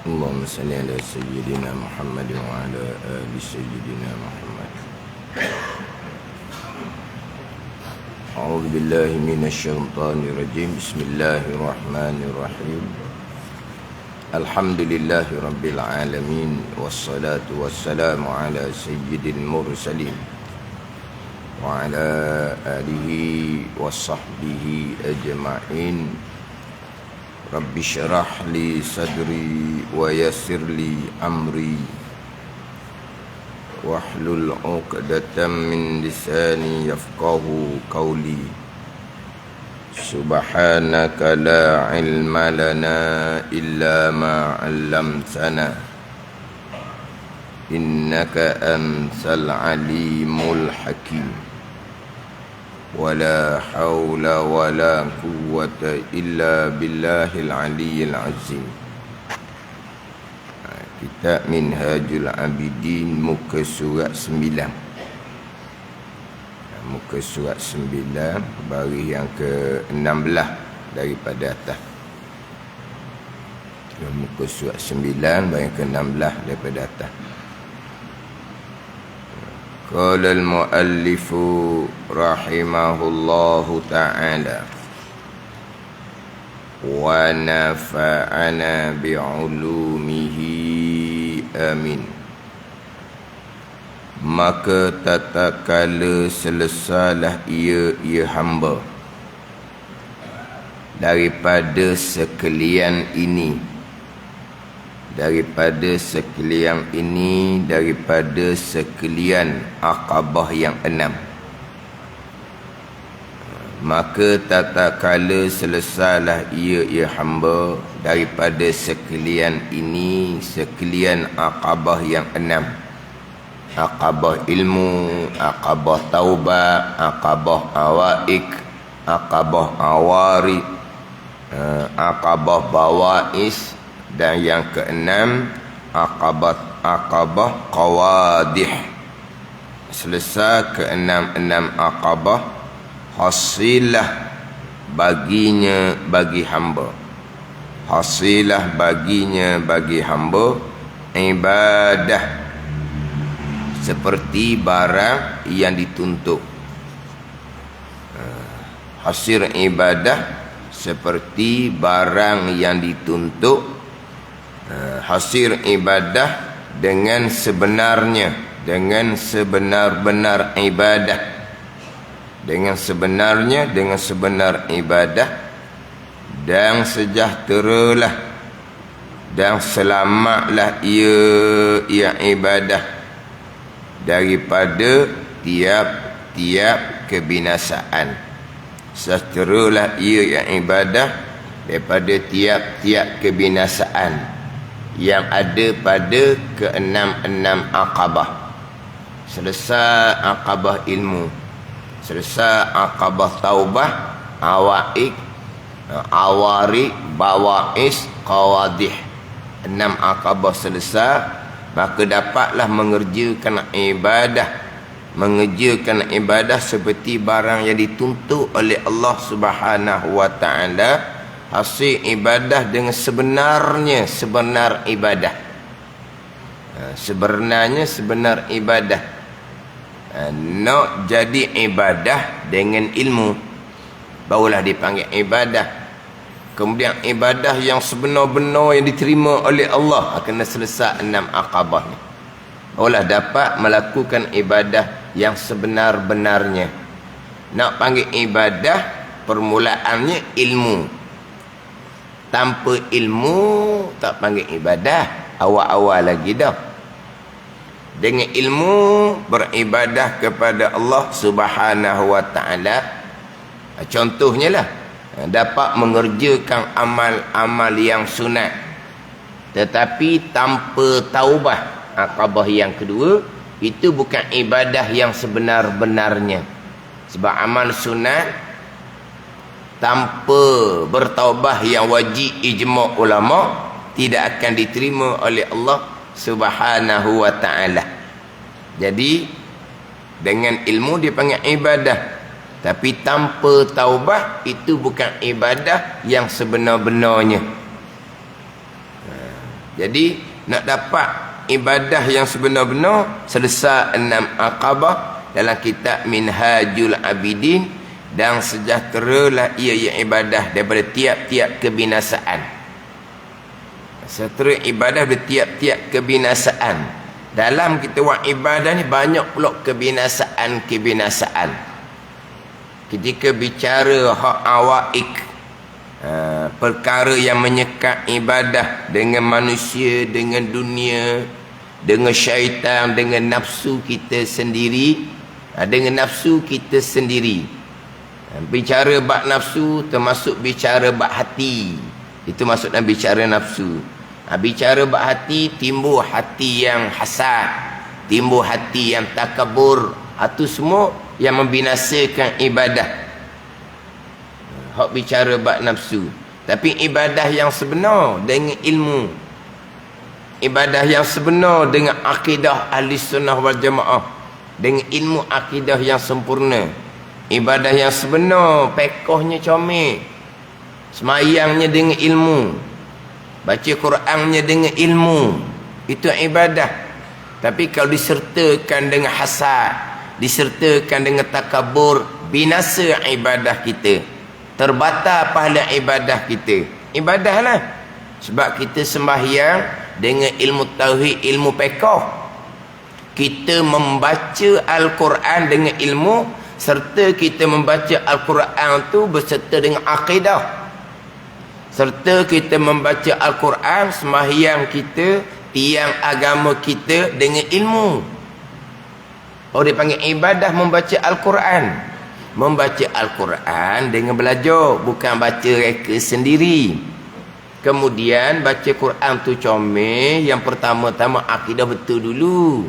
اللهم صل على سيدنا محمد وعلى آل سيدنا محمد. أعوذ بالله من الشيطان الرجيم. بسم الله الرحمن الرحيم. الحمد لله رب العالمين، والصلاة والسلام على سيد المرسلين وعلى آله وصحبه أجمعين. رب اشرح لي صدري ويسر لي أمري واحلل عقدة من لساني يفقه قولي. سبحانك لا علم لنا إلا ما علمتنا إنك أنت العليم الحكيم. ولا حول ولا قوة إلا بالله العلي العظيم. Kitab Minhajul Abidin, muka surat 9. Muka surat 9, baris yang ke-16 daripada atas. Muka surat 9, baris yang ke-16 daripada atas. Qala al-muallifu rahimahullahu ta'ala wa nafa'ana bi'ulumihi amin. Maka tatkala selesailah ia hamba daripada sekalian ini, daripada sekalian Aqabah yang 6. Maka tatkala selesailah ia hamba daripada sekalian ini, sekalian Aqabah yang 6. Aqabah ilmu, Aqabah taubah, Aqabah awaik, Aqabah awari, Aqabah bawais, dan yang ke-6 Aqabah qawadih. Selesai ke-6 Aqabah, hasilah baginya bagi hamba, hasilah baginya bagi hamba ibadah seperti barang yang dituntut. Hasil ibadah seperti barang yang dituntut. Hasil ibadah dengan sebenarnya, dengan sebenar-benar ibadah, dengan sebenarnya, dengan sebenar ibadah, dan sejahteralah dan selamatlah ia ibadah daripada tiap-tiap kebinasaan. Sejahteralah ia ibadah daripada tiap-tiap kebinasaan yang ada pada ke-6 Aqabah. Selesai Aqabah ilmu, selesai Aqabah taubah, awaik, awari, bawais, qawadih. 6 Aqabah selesai, maka dapatlah mengerjakan ibadah seperti barang yang dituntut oleh Allah Subhanahu wa ta'ala. Hasil ibadah dengan sebenarnya, sebenar ibadah. Sebenarnya sebenar ibadah. Nak jadi ibadah dengan ilmu, barulah dipanggil ibadah. Kemudian ibadah yang sebenar-benar yang diterima oleh Allah akan selesai 6 Aqabah ni, barulah dapat melakukan ibadah yang sebenar-benarnya. Nak panggil ibadah, permulaannya ilmu. Tanpa ilmu tak panggil ibadah, awal-awal lagi dah. Dengan ilmu beribadah kepada Allah Subhanahu wa ta'ala. Contohnya lah, dapat mengerjakan amal-amal yang sunat, tetapi tanpa taubah. Aqabah yang kedua, itu bukan ibadah yang sebenar-benarnya. Sebab amal sunat tanpa bertaubah yang wajib ijma' ulama tidak akan diterima oleh Allah Subhanahu wa ta'ala. Jadi dengan ilmu dipanggil ibadah, tapi tanpa taubah itu bukan ibadah yang sebenar-benarnya. Jadi nak dapat ibadah yang sebenar-benar selesai 6 aqabah dalam kitab Minhajul Abidin, dan sejahteralah ia ibadah daripada tiap-tiap kebinasaan. Sejahtera ibadah dari tiap-tiap kebinasaan. Dalam kita buat ibadah ni banyak pula kebinasaan. Ketika bicara hak awaik, perkara yang menyekat ibadah dengan manusia, dengan dunia, dengan syaitan, dengan nafsu kita sendiri, dengan nafsu kita sendiri. Bicara bab nafsu termasuk bicara bab hati. Itu maksudnya bicara nafsu. Bicara bab hati, timbul hati yang hasad, timbul hati yang takabur. Itu semua yang membinasakan ibadah. Hak bicara bab nafsu. Tapi ibadah yang sebenar dengan ilmu, ibadah yang sebenar dengan akidah ahli sunnah wal jamaah, dengan ilmu akidah yang sempurna, ibadah yang sebenar, pekohnya comel, semayangnya dengan ilmu, baca Qurannya dengan ilmu, itu ibadah. Tapi kalau disertakan dengan hasad, disertakan dengan takabur, binasa ibadah kita, terbatal pahala ibadah kita. Ibadahlah. Sebab kita sembahyang dengan ilmu tauhid, ilmu pekoh. Kita membaca Al-Quran dengan ilmu, serta kita membaca Al-Quran tu berserta dengan akidah. Serta kita membaca Al-Quran, sembahyang kita, tiang agama kita dengan ilmu. Oh, dia panggil ibadah membaca Al-Quran. Membaca Al-Quran dengan belajar, bukan baca reka sendiri. Kemudian baca Quran tu comel, yang pertama-tama akidah betul dulu.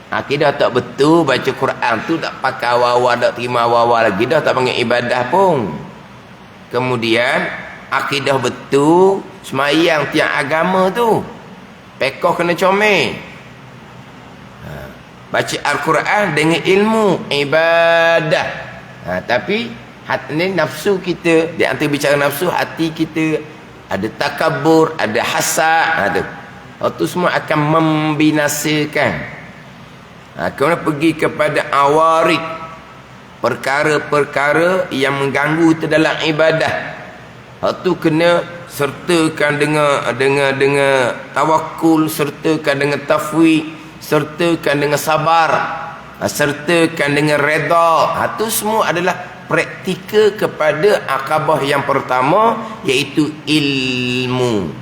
Akidah tak betul, baca Quran tu tak pakai wawa, tak terima wawa lagi, dah tak panggil ibadah pun. Kemudian akidah betul, semayang tiang agama tu, pekoh kena comel. Baca Al-Quran dengan ilmu, ibadah. Tapi hati ni nafsu kita, di antara bicara nafsu, hati kita ada takabur, ada hasad, itu semua akan membinasakan. Kemudian pergi kepada awarid, perkara-perkara yang mengganggu itu dalam ibadah. Itu kena sertakan dengan tawakul, sertakan dengan tafwid, sertakan dengan sabar, sertakan dengan redha. Itu semua adalah praktikal kepada akabah yang pertama, iaitu ilmu.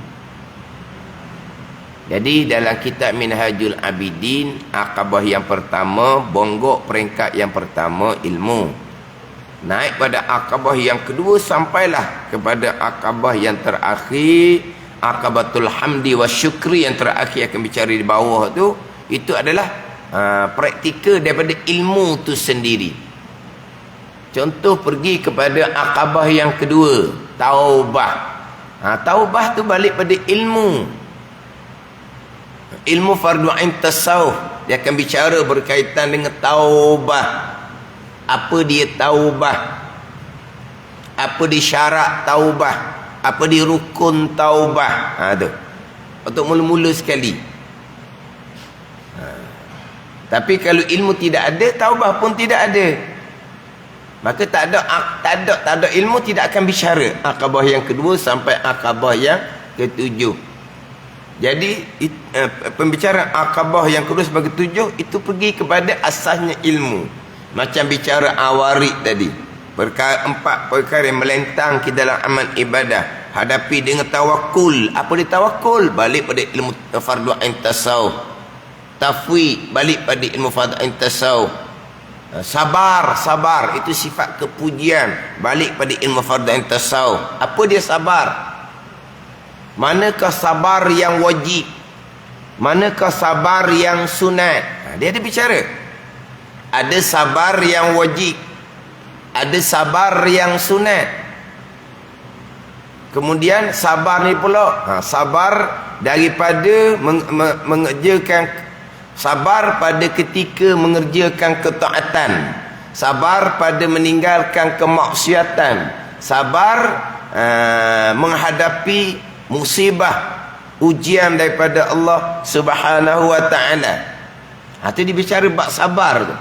Jadi dalam kitab Minhajul Abidin, akabah yang pertama, bonggok peringkat yang pertama ilmu. Naik pada akabah yang kedua, sampailah kepada akabah yang terakhir, akabatul hamdi wa syukri, yang terakhir akan bicara di bawah tu. Itu adalah praktikal daripada ilmu tu sendiri. Contoh, pergi kepada akabah yang kedua, taubah. Taubah tu balik pada ilmu. Ilmu fardu ain tasawuf, dia akan bicara berkaitan dengan taubah. Apa dia taubah? Apa dia syarat taubah? Apa dia rukun taubah? Tu. Untuk mula-mula sekali. Tapi kalau ilmu tidak ada, taubah pun tidak ada. Maka tak ada ilmu, tidak akan bicara. Akabah yang kedua sampai akabah yang ketujuh. Jadi pembicaraan akabah yang kedua sebagai tujuh, itu pergi kepada asasnya ilmu. Macam bicara awarid tadi, empat perkara yang melentang ke dalam amal ibadah. Hadapi dengan tawakul. Apa dia tawakul? Balik pada ilmu fardu ain tasawuf. Tafwid, balik pada ilmu fardu ain tasawuf. Sabar itu sifat kepujian, balik pada ilmu fardu ain tasawuf. Apa dia sabar? Manakah sabar yang wajib? Manakah sabar yang sunat? Dia ada bicara. Ada sabar yang wajib, ada sabar yang sunat. Kemudian sabar ni pula, sabar daripada mengerjakan, sabar pada ketika mengerjakan ketaatan, sabar pada meninggalkan kemaksiatan, sabar menghadapi musibah, ujian daripada Allah Subhanahu wa taala. Itu dibicara bab sabar tu.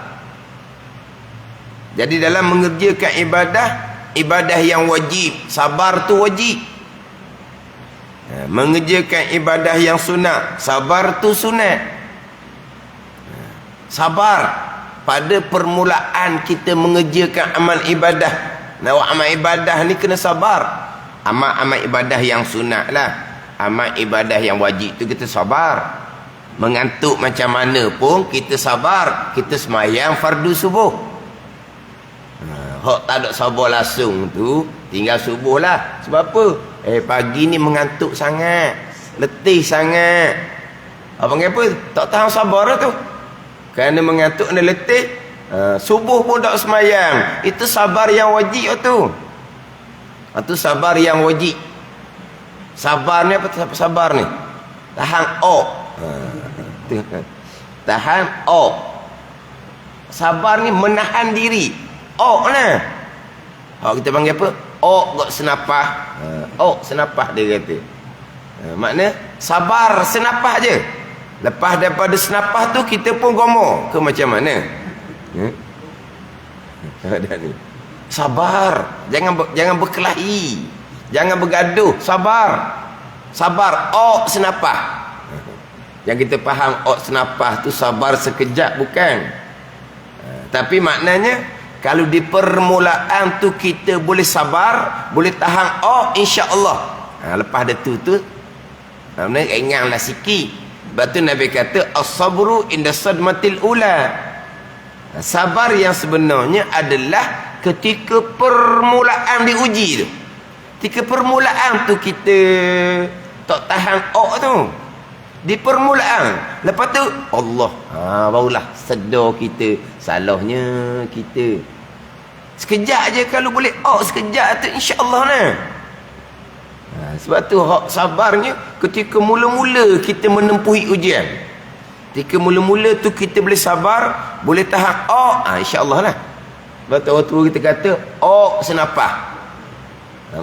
Jadi dalam mengerjakan ibadah yang wajib, sabar tu wajib. Mengerjakan ibadah yang sunat, sabar tu sunat. Sabar pada permulaan kita mengerjakan amal ibadah. Amal ibadah ni kena sabar. Amal ibadah yang sunat lah. Amal ibadah yang wajib tu kita sabar. Mengantuk macam mana pun kita sabar. Kita semayang fardu subuh. Hak tak ada sabar langsung tu tinggal subuh lah. Sebab apa? Pagi ni mengantuk sangat, letih sangat. Apa panggil apa? Tak tahan sabar lah tu. Kerana mengantuk dan letih, subuh pun tak semayang. Itu sabar yang wajib tu. Itu sabar yang wajib. Sabar ni apa sabar ni? Tahan tahan sabar ni menahan diri. Nah. Kita panggil apa? Gok senapah. Senapah dia kata. Makna sabar senapah je. Lepas daripada senapah tu kita pun gomo ke macam mana? Ada ni. Sabar, jangan berkelahi. Jangan bergaduh, sabar. Sabar senapah. Yang kita faham senapah tu sabar sekejap bukan. Tapi maknanya kalau di permulaan tu kita boleh sabar, boleh tahan insya-Allah. Lepas dah tu maknanya ingatlah sikit. Sebab tu Nabi kata as-sabru inda sadmatil ula. Sabar yang sebenarnya adalah ketika permulaan diuji tu. Ketika permulaan tu kita tak tahan tu. Di permulaan. Lepas tu Allah barulah sedar kita salahnya kita. Sekejap je kalau boleh sekejap tu insya-Allah nah. Sebab tu hak sabarnya ketika mula-mula kita menempuhi ujian. Ketika mula-mula tu kita boleh sabar, boleh tahan insya-Allah lah. Sebab tu waktu kita kata senapah.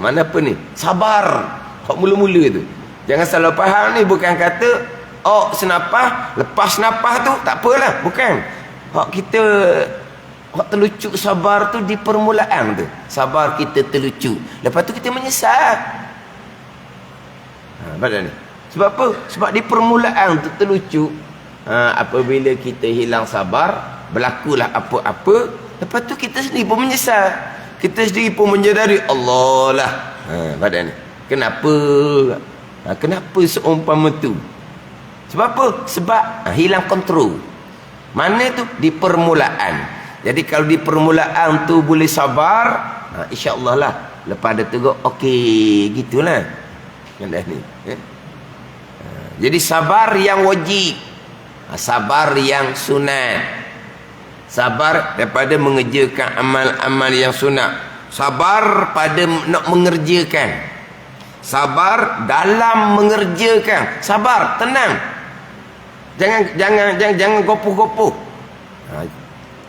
Mana apa ni? Sabar. Hak mula-mula tu. Jangan salah faham ni, bukan kata senapah, lepas senapah tu tak apalah, bukan. Hak kita terlucuk sabar tu di permulaan tu. Sabar kita terlucuk. Lepas tu kita menyesal. Badan ni. Sebab apa? Sebab di permulaan tu terlucuk. Apabila kita hilang sabar, berlakulah apa-apa, lepas tu kita sendiri pun menyesal. Kita sendiri pun menyedari Allah lah. Badan ni. Kenapa? Kenapa seumpama tu? Sebab apa? Sebab hilang kontrol. Mana tu? Di permulaan. Jadi kalau di permulaan tu boleh sabar, insya-Allah lah. Lepas ada tu okey, gitulah. Yang dah ni. Jadi sabar yang wajib. Sabar yang sunat. Sabar daripada mengerjakan amal-amal yang sunat. Sabar pada nak mengerjakan. Sabar dalam mengerjakan. Sabar, tenang. Jangan gopoh-gopoh.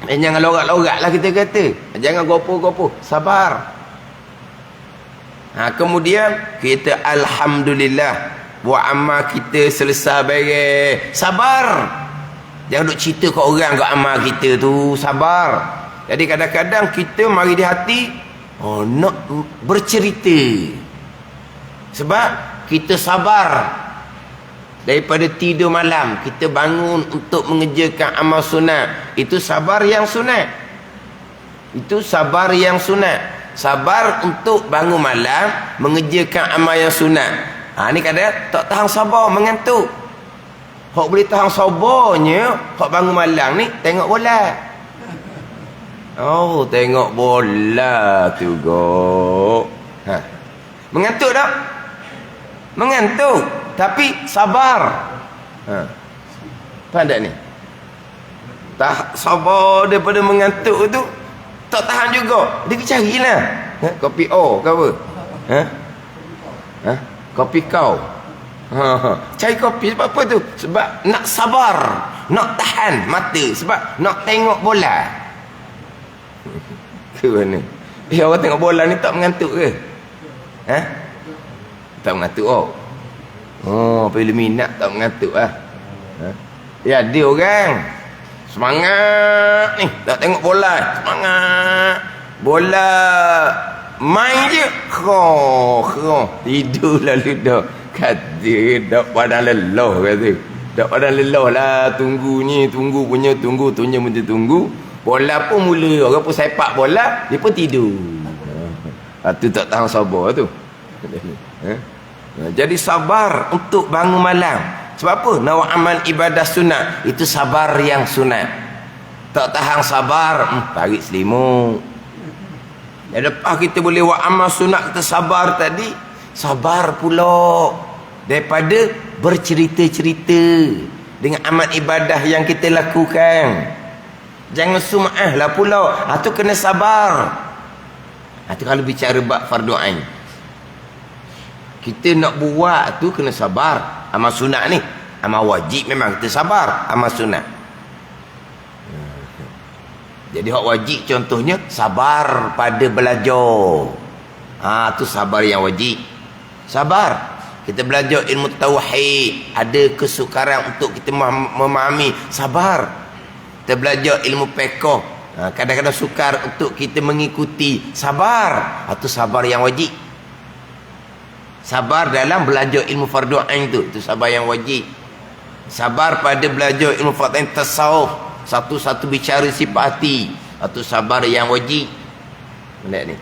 Jangan lorak-lorak lah kita kata. Jangan gopoh-gopoh. Sabar. Kemudian kita alhamdulillah buat amal kita selesai beres. Sabar. Jangan duk cerita kat orang kat amal kita tu. Sabar. Jadi kadang-kadang kita mari di hati nak bercerita. Sebab kita sabar daripada tidur malam, kita bangun untuk mengerjakan amal sunat. Itu sabar yang sunat. Itu sabar yang sunat. Sabar untuk bangun malam mengerjakan amal yang sunat. Ni kadang tak tahan sabar, mengantuk. Hak boleh tahan sabarnya, hak bangun malam ni tengok bola. Tengok bola tu go. Mengantuk tak? Mengantuk, tapi sabar. Faham tak ni? Tak sabar daripada mengantuk tu, tak tahan juga. Dia carilah kopi ke apa? Kopi kau. Cari kopi sebab apa tu? Sebab nak sabar, nak tahan mata, sebab nak tengok bola. Ke mana? Orang tengok bola ni tak mengantuk ke? Tak mengantuk. Oh, bila minat tak mengantuk lah. Ya, dia orang semangat ni, tak tengok bola, semangat. Bola main je, tidur lalu dah. Kata dak pada lelah kata. Dak pada lelah lah, tunggu punya tunggu. Bola pun mula, orang pun sepak bola, dia pun tidur. Tu tak tahu sabar tu. Jadi sabar untuk bangun malam. Sebab apa? Nak buat amal ibadah sunat, itu sabar yang sunat. Tak tahan sabar, tarik selimut. Dan lepas kita boleh buat amal sunat, kita sabar tadi, sabar pula daripada bercerita-cerita dengan amal ibadah yang kita lakukan. Jangan sum'ah lah pula. Tu kena sabar. Tu kalau bicara bab fardu ain, kita nak buat tu kena sabar. Amal sunat ni, amal wajib memang kita sabar. Amal sunat, jadi hak wajib contohnya sabar pada belajar. Tu sabar yang wajib. Sabar kita belajar ilmu tauhid, ada kesukaran untuk kita memahami, sabar. Kita belajar ilmu fiqh, kadang-kadang sukar untuk kita mengikuti, sabar. Itu sabar yang wajib. Sabar dalam belajar ilmu fardu ain itu sabar yang wajib. Sabar pada belajar ilmu fardu ain tasawuf, satu-satu bicara sifat hati, itu sabar yang wajib. Lihat ni,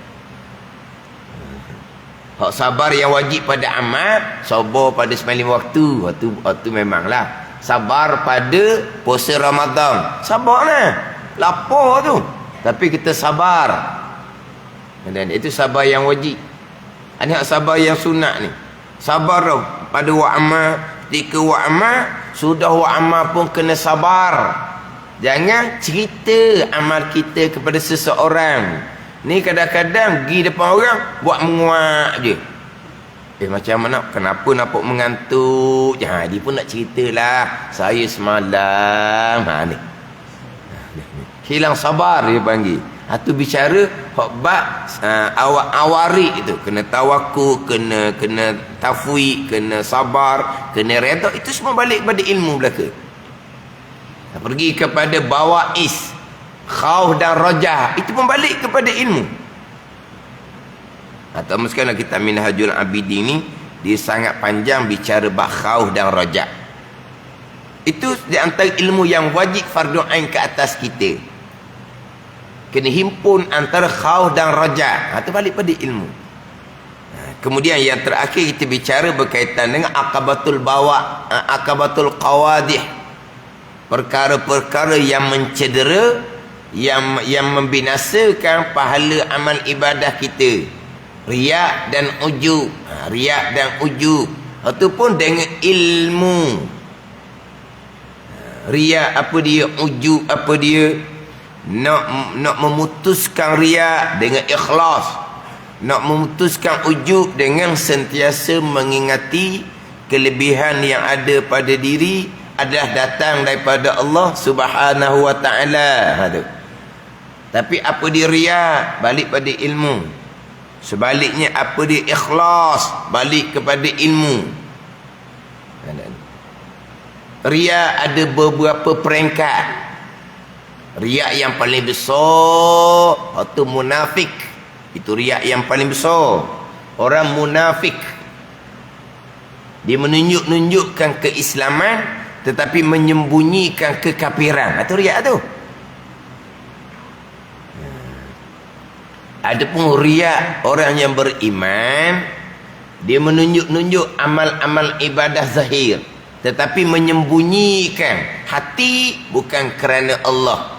hak sabar yang wajib pada amal, sabar pada sembahyang waktu, itu memanglah. Sabar pada puasa Ramadan, sabarlah, lapar tu, tapi kita sabar. Dan itu sabar yang wajib. Ini sabar yang sunat ni. Sabar tu pada wa'amal, ketika wa'amal, sudah wa'amal pun kena sabar. Jangan cerita amal kita kepada seseorang. Ni kadang-kadang pergi depan orang buat menguak je. Macam mana, kenapa nampak mengantuk? Dia pun nak ceritalah, saya semalam ni. Hilang sabar dia panggil. Tu bicara hak bab awarik itu, kena tawakul, kena tafwid, kena sabar, kena redha, itu semua balik kepada ilmu belaka. Pergi kepada bawais, khauf dan rajah, itu pun balik kepada ilmu. Atau sekarang kita Minhajul Abidin ni, dia sangat panjang bicara bab khauf dan rajah. Itu di antara ilmu yang wajib fardu ain ke atas kita. Kena himpun antara khauf dan rajah. Itu balik pada ilmu. Kemudian yang terakhir kita bicara berkaitan dengan aqabatul aqabatul qawadih. Perkara-perkara yang mencedera, yang membinasakan pahala amal ibadah kita. Riak dan ujub. Riak dan ujub, itu pun dengan ilmu. Riak apa dia, ujub apa dia. Nak memutuskan riak dengan ikhlas, nak memutuskan ujub dengan sentiasa mengingati kelebihan yang ada pada diri adalah datang daripada Allah Subhanahu wa ta'ala. Tapi apa dia riak, balik pada ilmu. Sebaliknya apa dia ikhlas, balik kepada ilmu. Riak ada beberapa peringkat. Riak yang paling besar itu munafik. Itu riak yang paling besar. Orang munafik, dia menunjukkan keislaman tetapi menyembunyikan kekafiran. Itu riak tu. Adapun riak orang yang beriman, dia menunjuk amal-amal ibadah zahir tetapi menyembunyikan hati, bukan kerana Allah.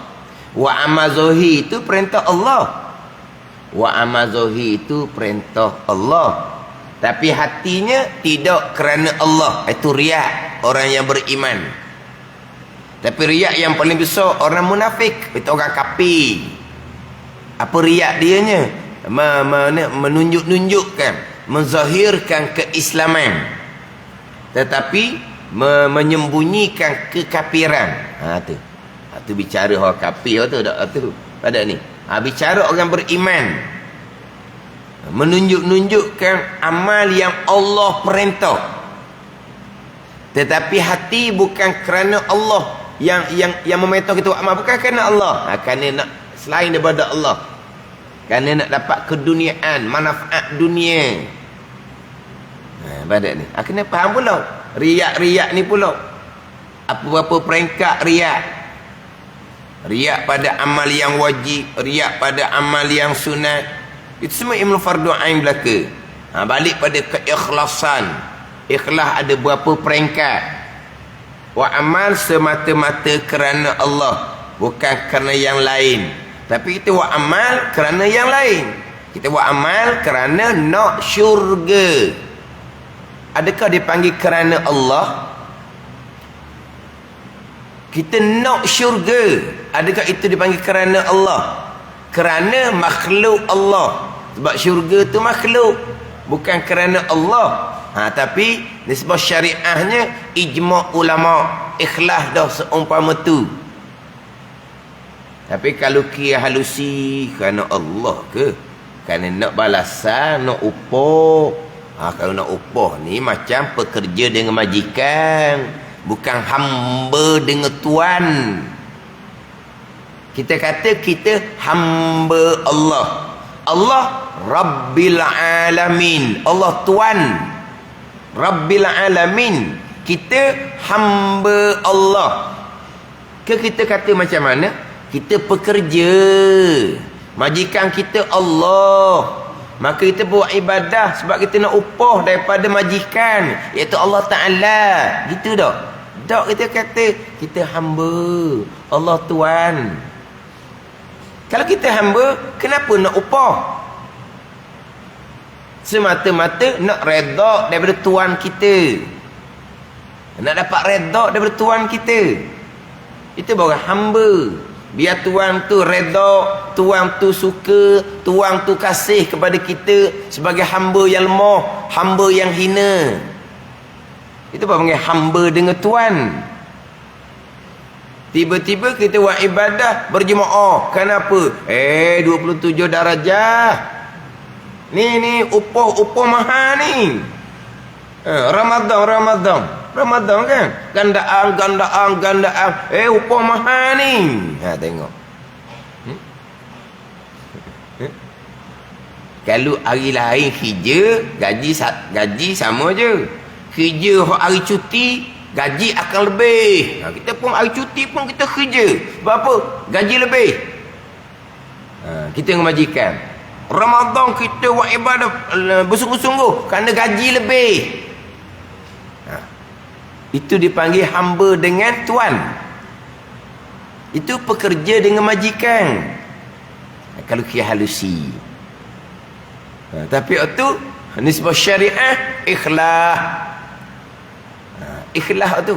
Wa amal zahir itu perintah Allah. Wa amal zahir itu perintah Allah, tapi hatinya tidak kerana Allah. Itu riak orang yang beriman. Tapi riak yang paling besar orang munafik, itu orang kafir. Apa riak dianya? Menunjukkan, menzahirkan keislaman tetapi menyembunyikan kekafiran. Tu bicara orang kafir tu pada ni. Bicara orang beriman, menunjukkan amal yang Allah perintah, Tetapi hati bukan kerana Allah yang memetah kita buat amal, bukan kerana Allah. Kerana nak selain daripada Allah. Kerana nak dapat keduniaan, manfaat dunia. Badak ni. Kena faham pula. Riak-riak ni pula. Apa-apa peringkat riak. Riak pada amal yang wajib, riak pada amal yang sunat. Itu semua ilmu fardu ain belaka. Balik pada keikhlasan. Ikhlas ada berapa peringkat. Wa amal semata-mata kerana Allah, bukan kerana yang lain. Tapi kita buat amal kerana yang lain. Kita buat amal kerana nak syurga. Adakah dipanggil kerana Allah? Kita nak syurga. Adakah itu dipanggil kerana Allah? Kerana makhluk Allah. Sebab syurga tu makhluk, bukan kerana Allah. Tapi nisbah syariahnya ijma' ulama, ikhlas dah seumpama tu. Tapi kalau kira halusi kerana Allah ke? Kerana nak balasan, nak upah. Kalau nak upah ni macam pekerja dengan majikan, bukan hamba dengan tuan. Kita kata kita hamba Allah. Allah Rabbil Alamin. Allah Tuan Rabbil Alamin. Kita hamba Allah. Kita kata macam mana? Kita pekerja, majikan kita Allah. Maka kita buat ibadah sebab kita nak upah daripada majikan, iaitu Allah Ta'ala. Gitu tak? Tak, kita kata kita hamba Allah Tuan. Kalau kita hamba, kenapa nak upah? Semata-mata nak redha daripada Tuan kita. Nak dapat redha daripada Tuan kita. Itu baru hamba. Biar Tuan tu redha, Tuan tu suka, Tuan tu kasih kepada kita sebagai hamba yang lemah, hamba yang hina. Itu baru panggil hamba dengan Tuan. Tiba-tiba kita buat ibadah berjemaah. Kenapa? 27 darjah. Ni upah mahal ni. Ramadan kan? Gandaan. Upah mahal ni. Tengok. Kalau hari lain kerja, gaji sama je. Kerja hari cuti, gaji akan lebih. Kita pun hari cuti pun kita kerja. Sebab apa? Gaji lebih. Kita dengan majikan. Ramadan kita buat ibadah bersungguh-sungguh kerana gaji lebih. Itu dipanggil hamba dengan Tuan. Itu pekerja dengan majikan. Kalau kira halusi. Tapi itu nisbah syariah ikhlas. Ikhlas tu.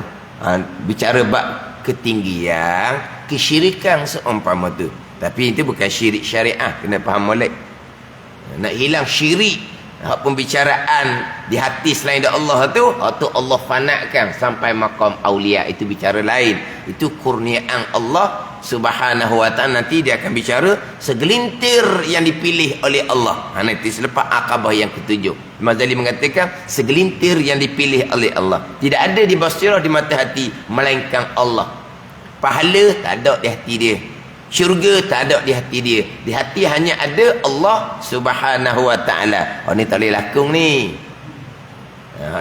Bicara bab ketinggian, kesyirikan seumpama tu. Tapi itu bukan syirik syariah. Kena faham molek. Nak hilang syirik, pembicaraan di hati selain Allah tu Allah fanatkan sampai makam aulia. Itu bicara lain. Itu kurniaan Allah Subhanahu wa ta'ala. Nanti dia akan bicara segelintir yang dipilih oleh Allah. Nanti selepas Aqabah yang ke-7, Imam Ghazali mengatakan segelintir yang dipilih oleh Allah. Tidak ada di basirah, di mata hati, melainkan Allah. Pahala tak ada di hati dia, syurga tak ada di hati dia. Di hati hanya ada Allah Subhanahu wa ta'ala. Ni tak boleh lakung ni.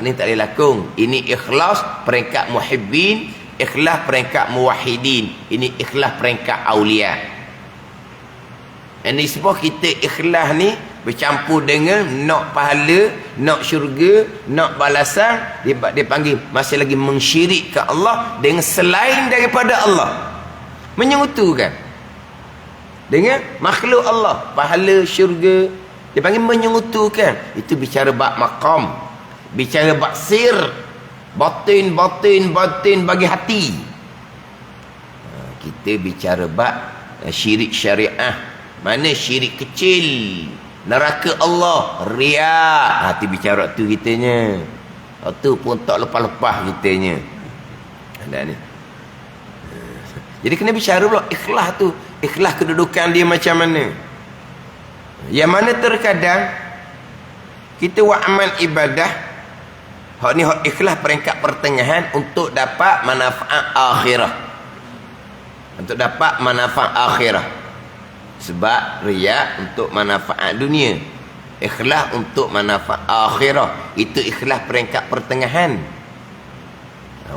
Ni tak boleh lakung. Ini ikhlas peringkat muhibbin, ikhlas peringkat muwahhidin. Ini ikhlas peringkat awliya. Ini sebab kita ikhlas ni bercampur dengan nak pahala, nak syurga, nak balasan. Dia panggil masih lagi mensyirikkan Allah dengan selain daripada Allah, menyekutukan dengan makhluk Allah, pahala, syurga. Dia panggil menyekutukan. Itu bicara bab maqam, bicara bab sir, batin bagi hati. Kita bicara bab syirik syariah. Mana syirik kecil, neraka Allah, riak. Itu bicara tu kitanya. Tu pun tak lepas-lepas kitanya. Ada ni. Jadi kena bicara pula ikhlas tu. Ikhlas kedudukan dia macam mana. Yang mana terkadang kita buat amal ibadah Hak ni hak ikhlas peringkat pertengahan untuk dapat manfaat akhirah. Untuk dapat manfaat akhirah. Sebab riya untuk manfaat dunia. Ikhlas untuk manfaat akhirah. Itu ikhlas peringkat pertengahan.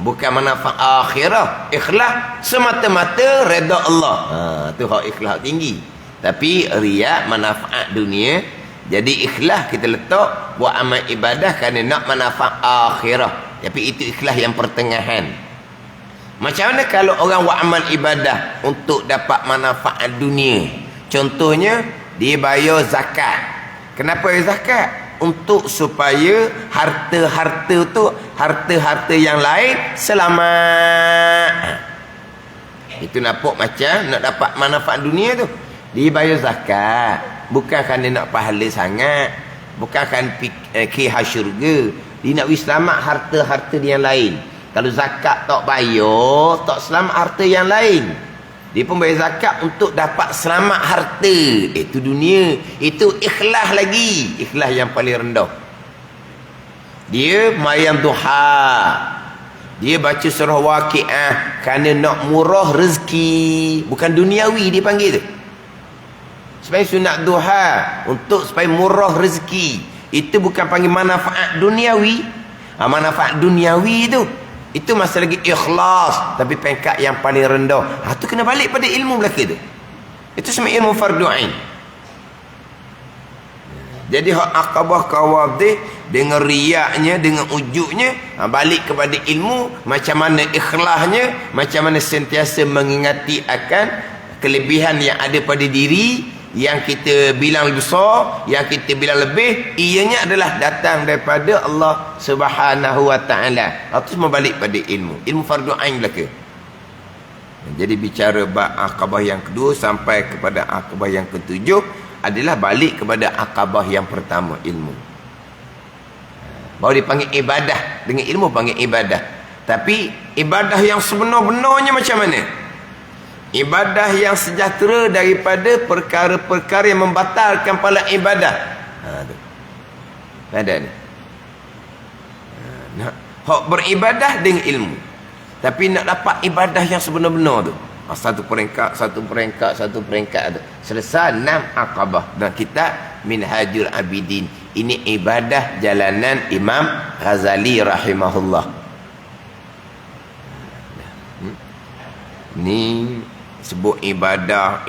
Bukan manfaat akhirah. Ikhlas semata-mata redha Allah. Tu hak ikhlas tinggi. Tapi riya manfaat dunia. Jadi ikhlas kita letak buat amal ibadah kerana nak manfaat akhirah. Tapi itu ikhlas yang pertengahan. Macam mana kalau orang buat amal ibadah untuk dapat manfaat dunia? Contohnya, dia bayar zakat. Kenapa bayar zakat? Untuk supaya harta-harta tu, harta-harta yang lain selamat. Itu nampak macam nak dapat manfaat dunia tu. Dia bayar zakat. Bukan kerana nak pahala sangat. Bukan kerana kihah syurga. Dia nak selamat harta-harta yang lain. Kalau zakat tak bayar, tak selamat harta yang lain. Dia pun bayar zakat untuk dapat selamat harta. Itu dunia. Itu ikhlas lagi. Ikhlas yang paling rendah. Dia mayam duha. Dia baca surah Waqiah kerana nak murah rezeki. Bukan duniawi dia panggil tu. Supaya sunat duha untuk supaya murah rezeki. Itu bukan panggil manfaat duniawi. Manfaat duniawi itu masih lagi ikhlas, tapi peringkat yang paling rendah. Itu kena balik pada ilmu belaka tu. Itu semua ilmu fardu ain. Jadi hak akabah kawadih dengan riyaknya, dengan ujuknya, balik kepada ilmu, macam mana ikhlasnya, macam mana sentiasa mengingati akan kelebihan yang ada pada diri, yang kita bilang besar, yang kita bilang lebih, ianya adalah datang daripada Allah Subhanahu wa taala. Itu semua balik pada ilmu fardu ain belaka. Jadi bicara bab akabah yang kedua sampai kepada akabah yang ketujuh adalah balik kepada akabah yang pertama, ilmu. Baru dipanggil ibadah. Dengan ilmu panggil ibadah. Tapi ibadah yang sebenar-benarnya macam mana? Ibadah yang sejahtera daripada perkara-perkara yang membatalkan pala ibadah. Ada ni. Nak hak beribadah dengan ilmu. Tapi nak dapat ibadah yang sebenar-benar tu. Satu peringkat tu. Selesai 6 akabah. Dan kita Minhajul Abidin. Ini ibadah jalanan Imam Ghazali rahimahullah. Ni sebut ibadah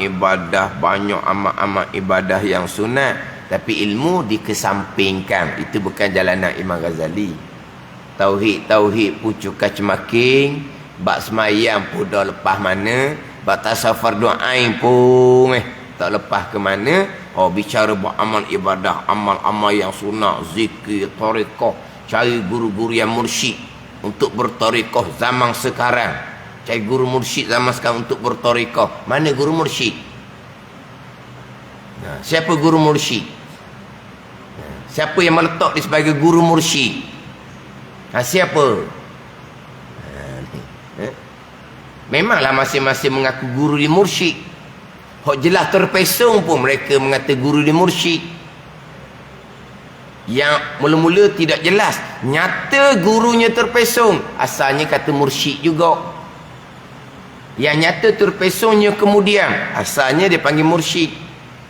banyak amat-amat ibadah yang sunat, tapi ilmu dikesampingkan. Itu bukan jalanan Imam Ghazali. Tauhid pun cuka cemaking, bab semayang pun dah lepas mana, bab tasawuf doain pun tak lepas ke mana. Bicara buat amal ibadah, amal-amal yang sunat, zikir, tarekah, cari guru-guru yang mursyid untuk bertarekah zaman sekarang. Cari guru mursyid zaman sekarang untuk bertarekah. Mana guru mursyid? Siapa guru mursyid? Siapa yang meletak dia sebagai guru mursyid? Siapa? Memanglah masing-masing mengaku guru di mursyid. Hak jelas terpesong pun mereka mengata guru di mursyid. Yang mula-mula tidak jelas, nyata gurunya terpesong, asalnya kata mursyid juga. Yang nyata terpesongnya kemudian, asalnya dia panggil mursyid.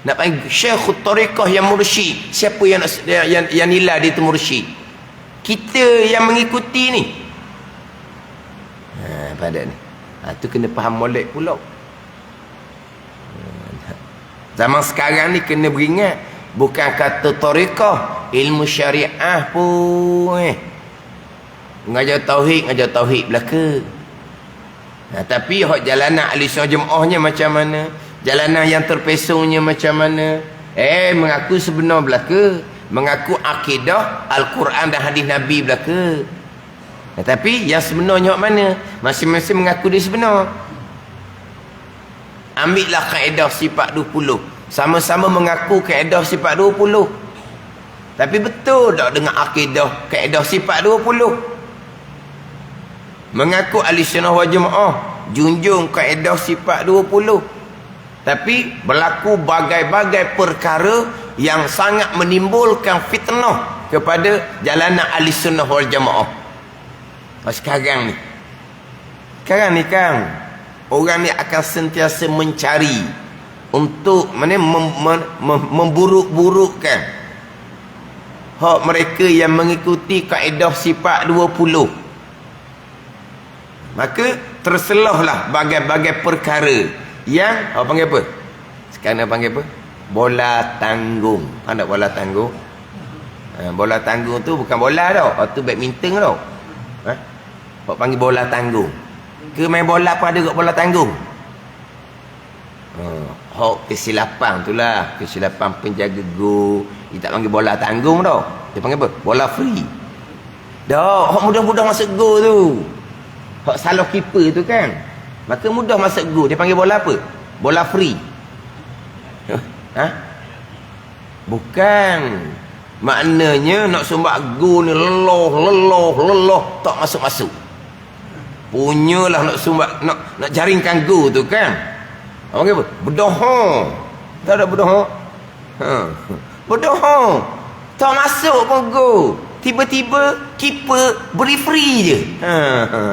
Nak panggil Syekhul Tariqah yang mursyid. Siapa yang nilai dia tu mursyid? Kita yang mengikuti ni. Pada ni. Tu kena faham molek pula. Zaman sekarang ni kena beringat, bukan kata tariqah, ilmu syariah pun ngajar tauhid belaka. Tapi hak jalanan ahli sunnah jemaahnya macam mana, jalanan yang terpesongnya macam mana, mengaku sebenar belaka, mengaku akidah Al-Quran dan hadis Nabi belaka. Tapi yang sebenarnya hak mana, masing-masing mengaku dia sebenar. Ambillah kaedah sifat 20, sama-sama mengaku kaedah sifat 20. Tapi betul tak dengan akidah kaedah sifat 20? Mengaku ahli sunnah wal jamaah, junjung kaedah sifat 20. Tapi berlaku bagai-bagai perkara yang sangat menimbulkan fitnah kepada jalanan ahli sunnah wal jamaah. Sekarang ni kan orang ni akan sentiasa mencari untuk memburuk-burukkan hak mereka yang mengikuti kaedah sifat 20. Maka terselahlah bagai-bagai perkara yang panggil apa? Sekarang panggil apa? Bola tanggung. Ada bola tanggung? Bola tanggung tu bukan bola tau. Tu badminton tau. Hak panggil bola tanggung. Ke main bola pun ada kat bola tanggung. Hak kesilapan tu lah. Kesilapan penjaga gol. Dia tak panggil bola tanggung tau. Dia panggil apa? Bola free. Dah, hak mudah-mudah masuk gol tu. Hak salah keeper tu kan. Maka mudah masuk gol. Dia panggil bola apa? Bola free. Bukan. Maknanya nak sumbat gol ni leloh tak masuk-masuk. Punyalah nak sumbat, nak jaringkan gol tu kan. Apa? Berdohong. Tak ada berdohong. Berdohong. Tak masuk pun gol. Tiba-tiba keeper beri free je.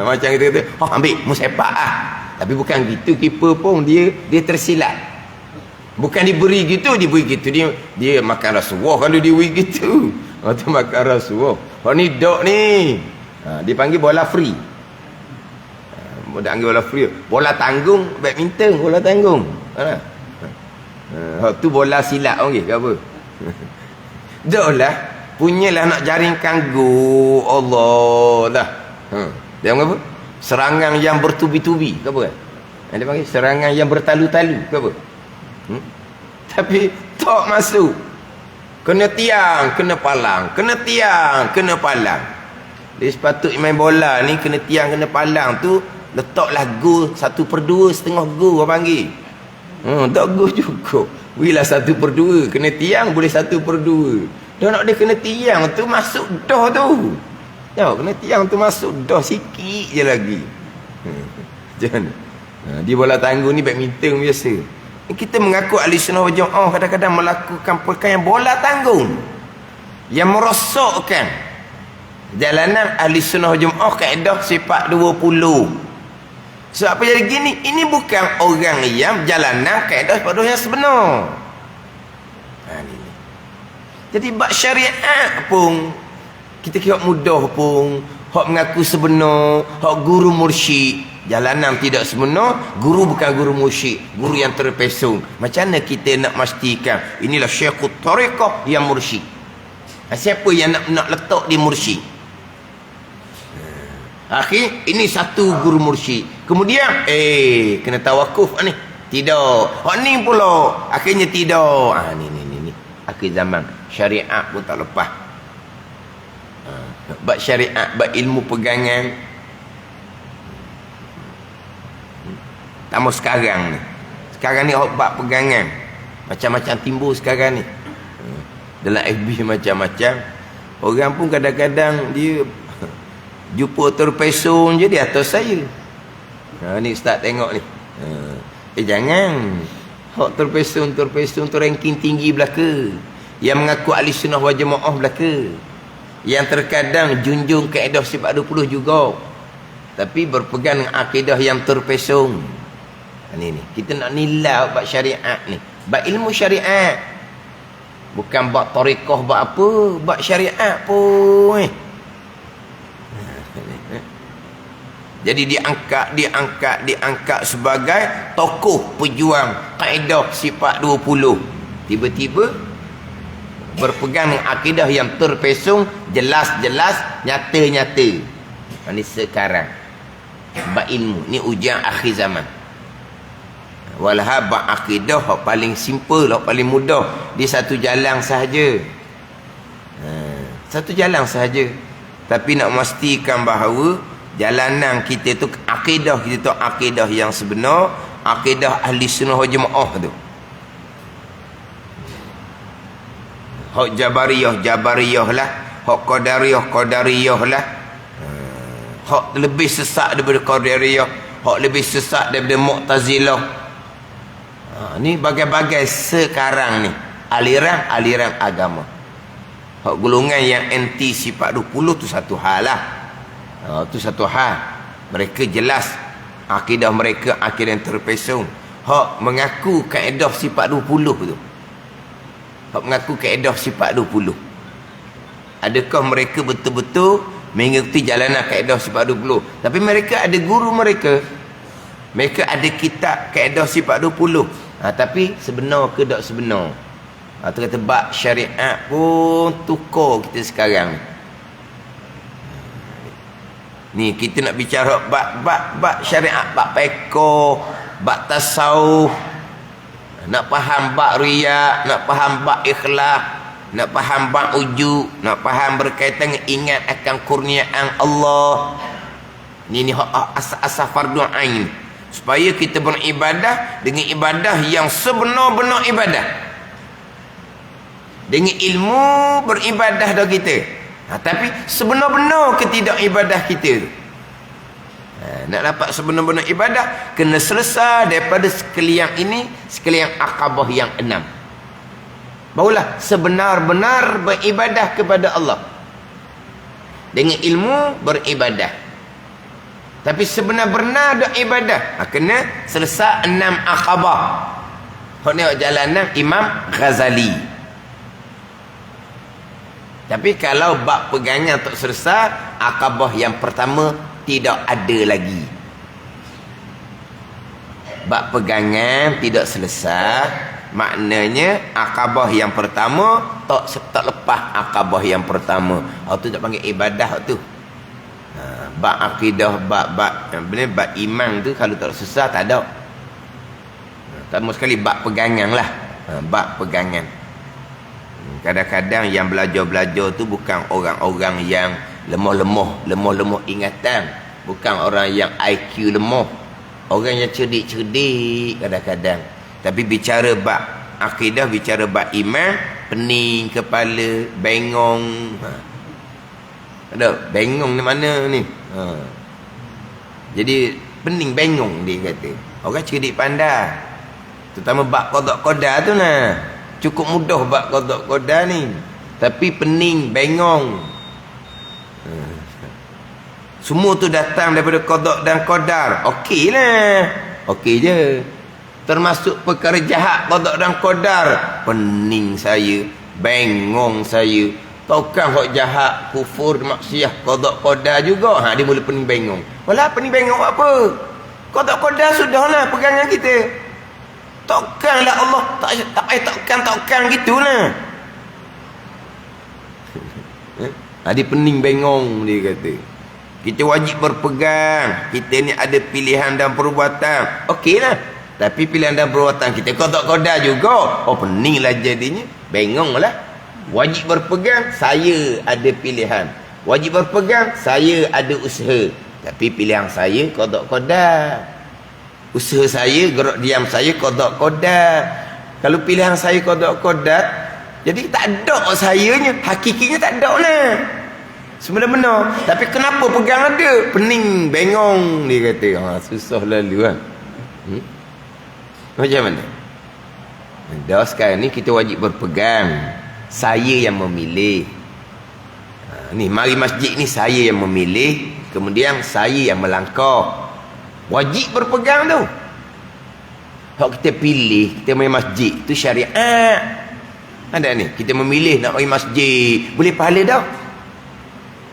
Macam kita kata, ambil musepak ah. Tapi bukan gitu, keeper pun dia tersilap. Bukan diberi gitu, dia makan rasuah kalau dia beri gitu. Tu makan rasuah. Ni dok ni. Dia panggil bola free. Dia panggil bola free. Bola tanggung, badminton, bola tanggung. Tu bola silat orang ke apa? Doklah, punyalah nak jaringkan gol. Allah dah. Dia panggil apa? Serangan yang bertubi-tubi ke apa kan? Dia panggil serangan yang bertalu-talu ke apa? Tapi tak masuk. Kena tiang, kena palang. Kena tiang, kena palang. Dia sepatutnya main bola ni kena tiang, kena palang tu letaklah gol 1/2, setengah gol orang panggil. Tak gol juga. Bila 1/2 kena tiang boleh 1/2. Dah nak dia kena tiang tu masuk dah tu. Ya, kena tiang tu masuk dah sikit je lagi. Jangan. Di bola tanggung ni badminton biasa. Kita mengaku ahli sunnah wal jamaah kadang-kadang melakukan perkara yang bola tanggung yang merosakkan jalanan ahli sunnah wal jamaah kaedah sifat 20. So apa jadi gini? Ini bukan orang yang jalanan kaedah sifat 20 yang sebenar. Jadi bab syariat pun kita kira mudah pun hak mengaku sebenar, hak guru mursyid. Jalanan tidak sebenar, guru bukan guru mursyid, guru yang terpesong. Macam mana kita nak pastikan inilah syekhut tariqah yang mursyid? Siapa yang nak letak di mursyid? Akhir ini satu guru mursyid. Kemudian kena tawakuf ni. Tidak. Hak ni pula akhirnya tidak. Ni. Akhir zaman syariat pun tak lepas. Bab syariat, bab ilmu pegangan. Tambah sekarang ni. Sekarang ni bab pegangan. Macam-macam timbul sekarang ni. Dalam FB macam-macam. Orang pun kadang-kadang dia jumpa terpesong je di atas saya. Ni ustaz tengok ni. Jangan. Hak terpesong tu ranking tinggi belaka. Yang mengaku ahli sunnah wal jamaah belaka. Yang terkadang junjung kaedah sifat 20 juga. Tapi berpegang dengan akidah yang terpesong. Ni kita nak nilai bab syariat ni, bab ilmu syariat, bukan bab tariqah, bab apa, bab syariat pun. Jadi diangkat sebagai tokoh pejuang kaedah sifat 20. Tiba-tiba berpegang dengan akidah yang terpesong, jelas-jelas, nyata-nyata. Ini sekarang bab ilmu ni ujian akhir zaman. Walhal bab akidah hak paling simple, hak paling mudah, di satu jalan sahaja. Satu jalan sahaja. Tapi nak memastikan bahawa jalanan kita tu akidah kita tu akidah yang sebenar, akidah ahli sunnah wal jamaah tu. Hak jabariyah lah, hak qadariyah lah. Hak lebih sesat daripada qadariyah, hak lebih sesat daripada mu'tazilah. Ni bagai-bagai sekarang ni aliran-aliran agama. Hak golongan yang anti sifat 20 tu satu hal lah. Tu satu hal. Mereka jelas akidah mereka akidah yang terpesong. Hak mengaku kaedah sifat 20 tu. Hak mengaku kaedah sifat 20. Adakah mereka betul-betul mengikuti jalanan kaedah sifat 20? Tapi mereka ada guru mereka. Mereka ada kitab kaedah sifat 20. Tapi sebenar ke tak sebenar? Tu kata bab syariat pun tukar kita sekarang ni. Kita nak bicara bab syariat, bab fiqh, bab tasawuf, nak faham bab riya, nak faham bab ikhlas, nak faham bab ujub, nak faham berkaitan dengan ingat akan kurniaan Allah. Ni asas fardu ain, supaya kita beribadah dengan ibadah yang sebenar-benar ibadah, dengan ilmu beribadah dah kita. Tapi sebenar-benar ketidak ibadah kita. Nak dapat sebenar-benar ibadah, kena selesai daripada sekalian ini, sekalian akabah yang 6. Barulah sebenar-benar beribadah kepada Allah. Dengan ilmu beribadah. Tapi sebenar-benar dah ibadah, kena selesai 6 akabah. Hak ni jalanan Imam Ghazali. Tapi kalau bab pegangan tak selesai, akabah yang pertama tidak ada lagi. Bab pegangan tidak selesai, maknanya akabah yang pertama tak lepas akabah yang pertama. Tu tak panggil ibadah tu. Bab akidah, bab iman tu kalau tak selesai tak ada. Pertama sekali bab pegangan lah. Bab pegangan. Kadang-kadang yang belajar-belajar tu bukan orang-orang yang lemah ingatan, bukan orang yang IQ lemah, orang yang cerdik kadang-kadang. Tapi bicara bab akidah, bicara bab iman, pening kepala, bengong. Ada bengong di mana ni? Jadi pening bengong dia kata. Orang cerdik pandai, terutama bab qada tu lah. Cukup mudah bab qada ni, tapi pening bengong. Semua tu datang daripada qada dan qadar. Okey lah, okey je. Termasuk perkara jahat qada dan qadar. Pening saya, bengong saya. Taukah hak jahat, kufur, maksiat, qada qadar juga. Dia mula pening bengong. Walah pening bengong apa? Qada qadar sudahlah pegangan kita. Takkanlah Allah tak payah takkan gitulah. Dia pening bengong dia kata. Kita wajib berpegang. Kita ni ada pilihan dan perbuatan. Okeylah. Tapi pilihan dan perbuatan kita qada juga. Peninglah jadinya. Bengonglah. Wajib berpegang, saya ada pilihan. Wajib berpegang, saya ada usaha. Tapi pilihan saya qada. Usaha saya, gerak diam saya qada. Kalau pilihan saya qada, jadi tak ada sayanya, hakikinya tak ada lah. Sebenar-benar. Tapi kenapa pegang ada? Pening, bengong dia kata. Susah lalu kan. Macam mana? Dah sekarang ni kita wajib berpegang. Saya yang memilih. Ni mari masjid ni saya yang memilih, kemudian saya yang melangkah. Wajib berpegang tu. Kalau kita pilih, kita main masjid, tu syariat. Ada ni, kita memilih nak main masjid, boleh pahala dah.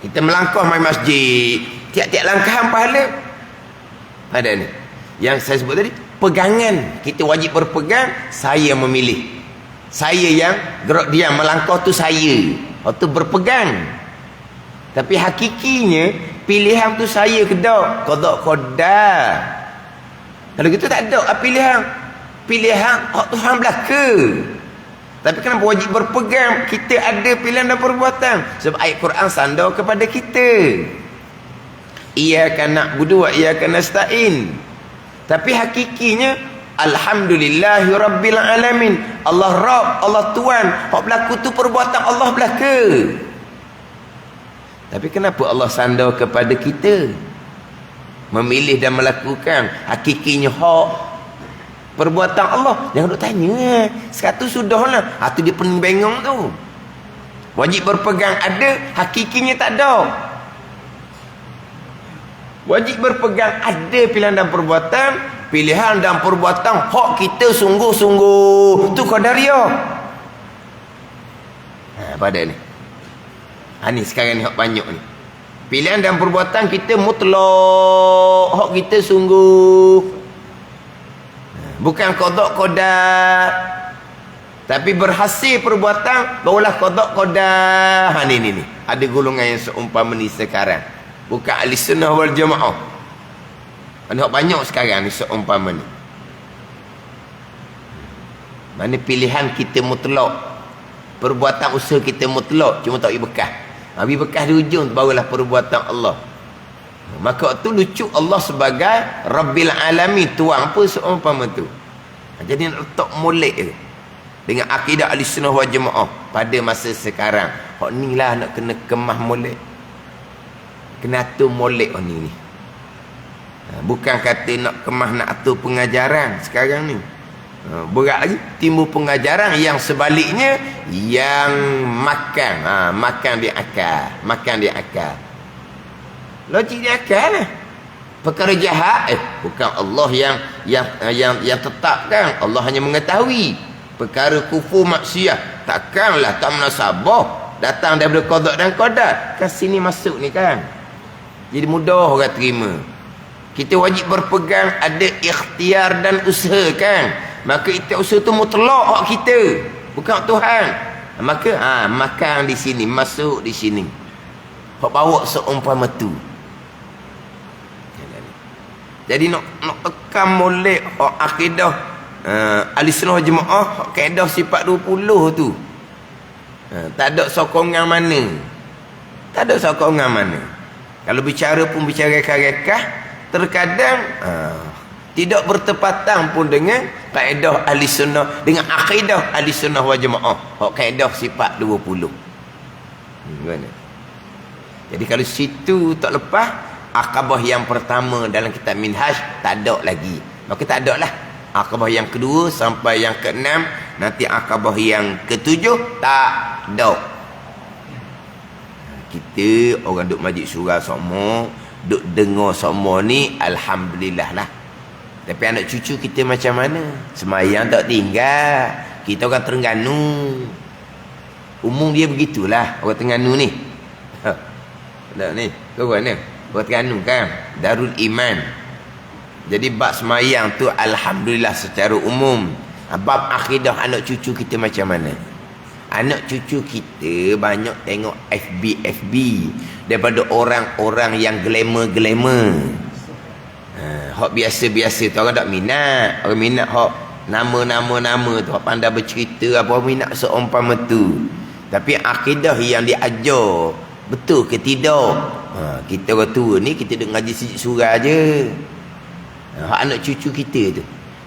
Kita melangkah main masjid, tiap-tiap langkahan pahala. Ada ni. Yang saya sebut tadi, pegangan. Kita wajib berpegang, saya yang memilih. Saya yang gerak diam, melangkah tu saya. Tu berpegang. Tapi hakikinya, pilihan tu saya ke tak? Qada. Kalau gitu tak ada pilihan. Pilihan Tuhan belaka. Tapi kenapa wajib berpegang? Kita ada pilihan dan perbuatan. Sebab ayat Quran sandar kepada kita. Iyyaka na'budu wa iyyaka nasta'in. Tapi hakikinya alhamdulillahi rabbil alamin. Allah Rabb, Allah Tuhan. Hak berlaku tu perbuatan Allah belaka. Tapi kenapa Allah sandar kepada kita? Memilih dan melakukan. Hakikinya hak perbuatan Allah. Jangan duk tanya. Sekarang tu sudahlah. Tu dia pening bengong tu. Wajib berpegang ada, hakikinya tak ada. Wajib berpegang ada pilihan dan perbuatan. Pilihan dan perbuatan hak kita sungguh-sungguh. Tu qadariyah. Pada ni. Ni sekarang ni hak banyak ni. Pilihan dan perbuatan kita mutlak. Hak kita sungguh. Bukan qada qada. Tapi berhasil perbuatan barulah qada qada. Ni. Ada golongan yang seumpama ni sekarang. Bukan ahli sunnah wal jamaah. Ada banyak sekarang ni seumpama ni. Mana pilihan kita mutlak. Perbuatan usaha kita mutlak. Cuma tak bagi bekas. Bagi bekas di ujung barulah perbuatan Allah. Maka tu lucu Allah sebagai Rabbil Alamin. Tuang apa seumpama tu. Jadi nak letak molek tu. Dengan akidah ahli sunnah wal jamaah pada masa sekarang. Hak ni lah nak kena kemah molek. Kena atur molek ni. Bukan kata nak kemah nak atur pengajaran sekarang ni. Berat lagi timbul pengajaran yang sebaliknya yang makan. Makan di akal. Logik di akal lah. Perkara jahat bukan Allah yang tetapkan. Allah hanya mengetahui. Perkara kufur maksiat takkanlah tak munasabah datang daripada qada dan qadar. Kan sini masuk ni kan. Jadi mudah orang terima. Kita wajib berpegang ada ikhtiar dan usaha kan. Maka ikhtiar usaha tu mutlak hak kita. Bukan Tuhan. Maka makan di sini, masuk di sini. Hak bawa seumpama tu. Jadi nak tekan molek hak akidah ahli sunnah jemaah hak kaedah sifat 20 tu. Tak ada sokongan mana. Kalau bicara pun bicara rekah, terkadang tidak bertepatan pun dengan kaedah ahli sunnah, dengan akidah ahli sunnah wal jamaah. Hak kaedah sifat 20. Gimana? Jadi kalau situ tak lepas, akabah yang pertama dalam kitab Minhaj tak ada lagi. Maka tak ada lah. Akabah yang kedua sampai yang keenam, nanti akabah yang ketujuh tak ada. Kita orang duk majlis surah semua, duk dengar semua ni, alhamdulillah lah. Tapi anak cucu kita macam mana? Semayang tak tinggal. Kita orang Terengganu. Umum dia begitulah orang Terengganu ni. Tak ni, kau mana? Orang Terengganu kan, Darul Iman. Jadi bab semayang tu alhamdulillah secara umum. Bab akidah anak cucu kita macam mana? Anak cucu kita banyak tengok FB daripada orang-orang yang glamour. Hak biasa-biasa tu orang tak minat. Orang minat hak nama-nama tu, hak pandai bercerita apa, minat seumpama tu. Tapi akidah yang diajar betul ke tidak? Kita orang tua ni kita duk ngaji sijil surah je. Anak cucu kita tu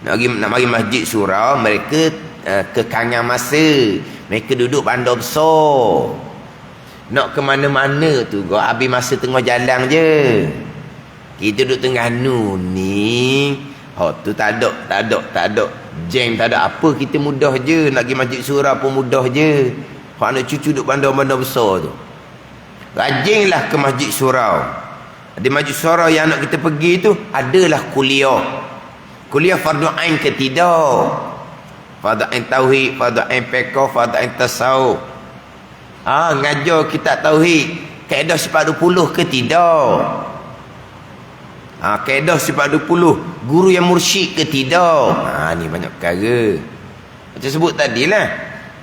nak mari masjid surau, mereka kekangan masa, mereka duduk bandar besar, nak ke mana-mana tu kau habis masa tengah jalan je. Kita duduk Terengganu ni tu tak ada jam, tak ada apa, kita mudah je nak pergi masjid surau pun mudah je. Anak cucu duduk bandar-bandar besar tu, rajinlah ke masjid surau. Di masjid surau yang nak kita pergi tu adalah kuliah fardu ain ke tidak, fardu ain tauhid, fardu ain fiqh, fardu ain tasawuf. Ngajar kitab tauhid kaedah sifat 20 ke tidak, kaedah sifat 20 guru yang mursyid ke tidak. Ni banyak perkara. Macam sebut tadilah,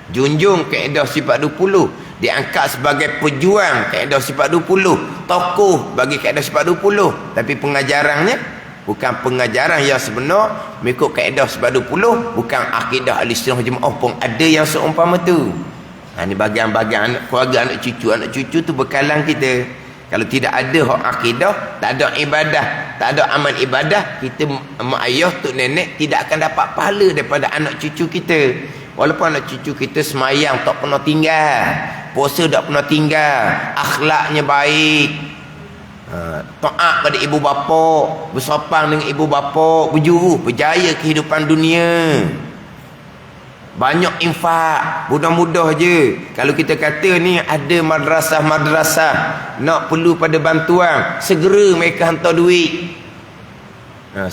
junjung kaedah sifat 20, diangkat sebagai pejuang kaedah sifat 20, tokoh bagi kaedah sifat 20, tapi pengajarannya bukan pengajaran yang sebenar mengikut kaedah sifat 20, bukan akidah ahli sunnah jemaah pun ada yang seumpama tu. Ni bagian-bagian anak keluarga, anak cucu tu bekalan kita. Kalau tidak ada hak akidah, tak ada ibadah, tak ada amal ibadah, kita mak ayah tok nenek tidak akan dapat pahala daripada anak cucu kita. Walaupun anak cucu kita semayang tak pernah tinggal, puasa tak pernah tinggal, akhlaknya baik, taat pada ibu bapa, bersopan dengan ibu bapa, berjuru, berjaya kehidupan dunia. Banyak infak. Mudah-mudah je. Kalau kita kata ni ada madrasah-madrasah nak perlu pada bantuan, segera mereka hantar duit.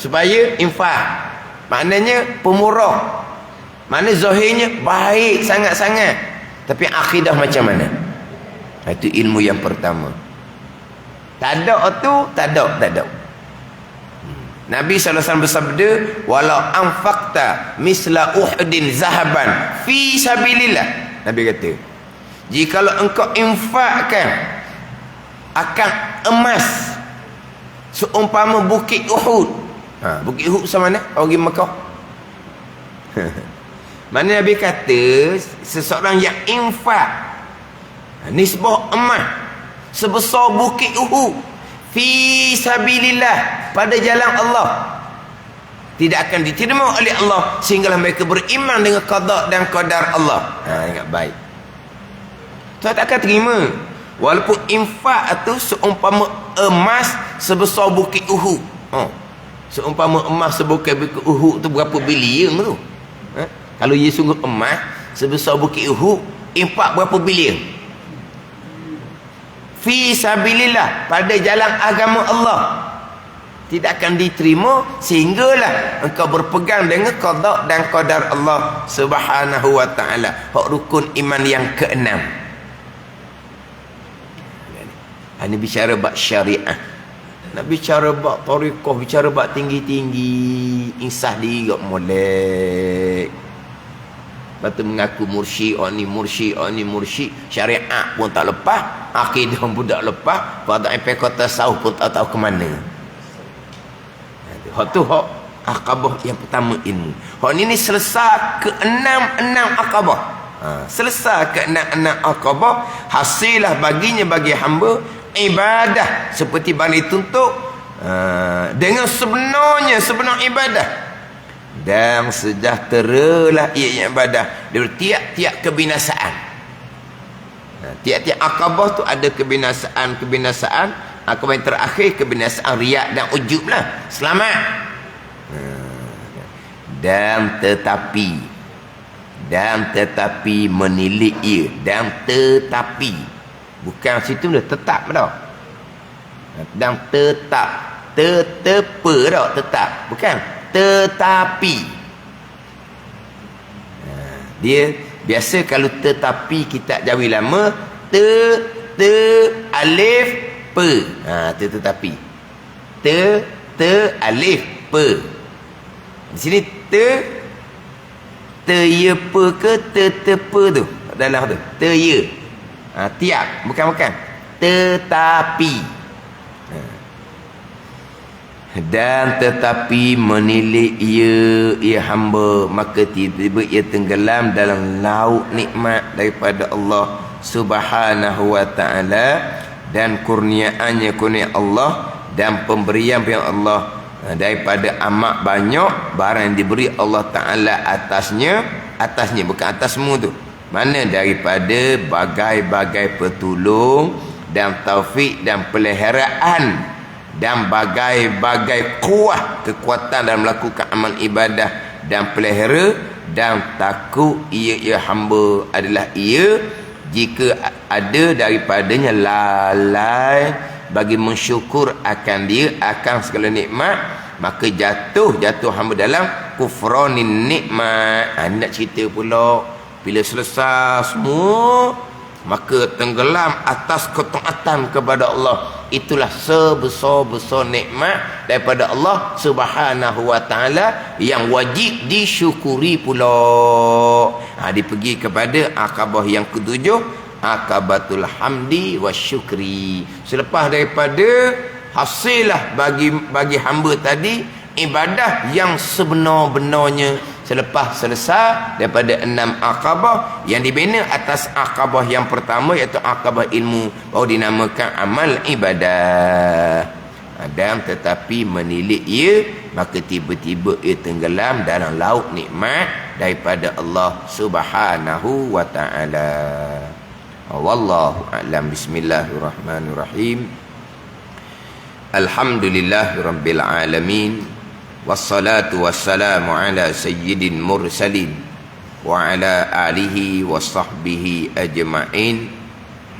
Supaya infak. Maknanya pemurah. Mana zahirnya baik sangat-sangat. Tapi akidah macam mana? Itu ilmu yang pertama. Tak ada tu, tak ada. Nabi SAW bersabda, walau anfaqta misla Uhudin zahaban fi sabilillah. Nabi kata, jikalau engkau infakkan akan emas seumpama bukit Uhud. Bukit Uhud sama mana? Orang pergi Mekah. Mana Nabi kata seseorang yang infak nisbah emas sebesar bukit Uhud fi sabilillah, pada jalan Allah, tidak akan diterima oleh Allah sehinggalah mereka beriman dengan qada dan qadar Allah. Ingat baik. Tuhan tak akan terima walaupun infak itu seumpama emas sebesar bukit Uhud. Seumpama emas sebesar bukit Uhud tu berapa bilion tu? Kalau ia sungguh emas sebesar bukit Uhud, infak berapa bilion? Fi sabilillah, pada jalan agama Allah, tidak akan diterima sehinggalah engkau berpegang dengan qada dan qadar Allah Subhanahu wa taala. Hak rukun iman yang keenam. Ini bicara bab syariah. Nak bicara bab tarekah, bicara bab tinggi-tinggi, insah diri kok molek. Lepas tu mengaku mursyid, ni mursyid, syariat pun tak lepas, akidah pun tak lepas, pada sampai kota sahur pun tak tahu ke mana. Hak tu hak akabah yang pertama ilmu. Hak ni selesai ke enam akabah. Selesai ke enam akabah, hasillah baginya bagi hamba ibadah seperti bani tuntut dengan sebenar ibadah, dan sejahteralah ia ibadah dari tiap-tiap kebinasaan. Tiap-tiap akabah tu ada kebinasaan. Akabah yang terakhir kebinasaan riak dan ujub lah. Selamat. Dan tetapi menilik ia. Dan tetapi, bukan situ dah tetap dah. Dan tetap, tetepa dah, tetap, bukan tetapi. Dia biasa kalau tetapi kita jawi lama, alif pe. Tetapi. Alif pe. Di sini ya pe ke tetepa tu dalam tu. Ya. Tiap, bukan. Tetapi. Dan tetapi menilik ia hamba, maka tiba-tiba ia tenggelam dalam laut nikmat daripada Allah Subhanahu wa taala, dan kurniaannya kurnia Allah, dan pemberian Allah daripada amat banyak barang yang diberi Allah taala atasnya bukan atasmu tu. Mana daripada bagai-bagai petulung dan taufik dan peliharaan dan bagai-bagai kekuatan dalam melakukan amal ibadah dan pelihara, dan takut ia hamba adalah ia jika ada daripadanya lalai bagi mensyukur akan dia akan segala nikmat, maka jatuh hamba dalam kufranin nikmat. Nak cerita pula bila selesai semua, maka tenggelam atas ketaatan kepada Allah. Itulah sebesar-besar nikmat daripada Allah Subhanahu wa taala yang wajib disyukuri pula. Dia pergi kepada akabah yang ketujuh, akabatul hamdi wasyukri. Selepas daripada hasillah bagi hamba tadi ibadah yang sebenar-benarnya, selepas selesai daripada 6 akabah yang dibina atas akabah yang pertama, iaitu akabah ilmu, baru dinamakan amal ibadah. Dan tetapi menilik ia, maka tiba-tiba ia tenggelam dalam laut nikmat daripada Allah Subhanahu wa taala. Wallahu a'lam. Bismillahirrahmanirrahim. Alhamdulillahirabbil alamin. Wassalatu wassalamu ala sayyidin mursalin وعلى آله وصحبه أجمعين.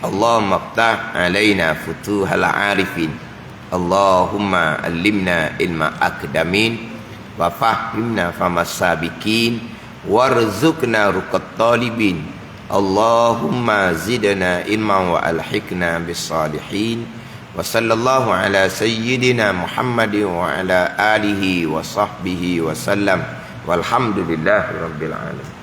اللهم افتح علينا فتوح العارفين. اللهم علمنا علم أكاديمين وفهمنا فهم السابقين وارزقنا رقى الطالبين. اللهم زدنا علما وألحقنا بالصالحين. وصلى الله على سيدنا محمد وعلى آله وصحبه وسلم والحمد لله رب العالمين.